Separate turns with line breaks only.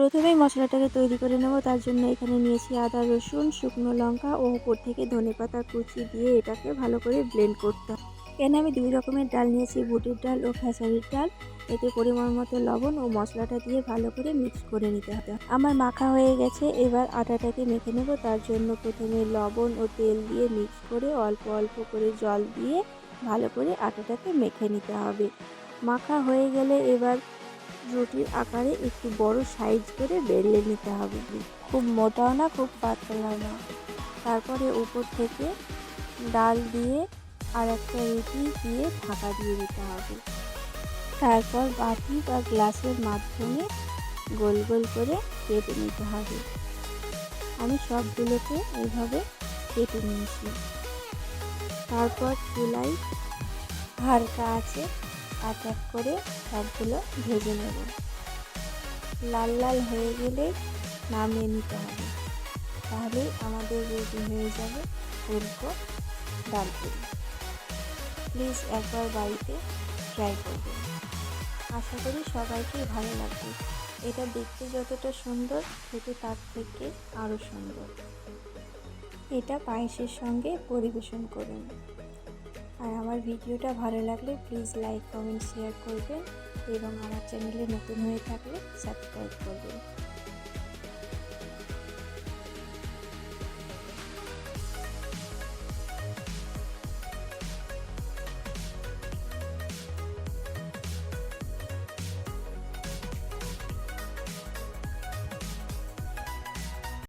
প্রথমেই মশলাটাকে তৈরি করে নেব। তার জন্য এখানে নিয়েছি আদা, রসুন, শুকনো লঙ্কা ও উপর থেকে ধনেপাতা কুচি দিয়ে এটাকে ভালো করে ব্লেন্ড করতে হবে। এখানে আমি 2 রকমের ডাল নিয়েছি, বুটের ডাল ও খেসারির ডাল। এতে পরিমাণ মতো লবণ ও মশলাটা দিয়ে ভালো করে মিক্স করে নিতে হবে। আমার মাখা হয়ে গেছে, এবার আটাটাকে মেখে নেব। তার জন্য প্রথমে লবণ ও তেল দিয়ে মিক্স করে অল্প অল্প করে জল দিয়ে ভালো করে আটাটাকে মেখে নিতে হবে। মাখা হয়ে গেলে এবার রুটির আকারে একটু বড় সাইজ করে বেলে নিতে হবে। খুব মোটাও না, খুব পাতলাও না। তারপরে উপর থেকে ডাল দিয়ে আর একটা রুটি দিয়ে ঢাকা দিয়ে দিতে হবে। তারপর বাটি বা গ্লাসের মাধ্যমে গোল গোল করে কেটে নিতে হবে। আমি সবগুলোকে এইভাবে কেটে নিয়েছি। তারপর চুলায় হালকা আঁচে এক এক করে সবগুলো ভেজে নেব। লাল লাল হয়ে গেলে নামিয়ে নিতে হবে। তাহলেই আমাদের রেডি হয়ে যাবে ফুলকো ডাল পুরি। প্লিজ একবার বাড়িতে ট্রাই করবেন। আশা করি সবাইকেই ভালো লাগবে। এটা দেখতে যতটা সুন্দর, খেতে তার থেকে আরও সুন্দর। এটা পায়েসের সঙ্গে পরিবেশন করুন। আর আমার ভিডিওটা ভালো লাগলে প্লিজ লাইক, কমেন্ট, শেয়ার করবেন এবং আমার চ্যানেলে নতুন হয়ে থাকলে সাবস্ক্রাইব করবেন।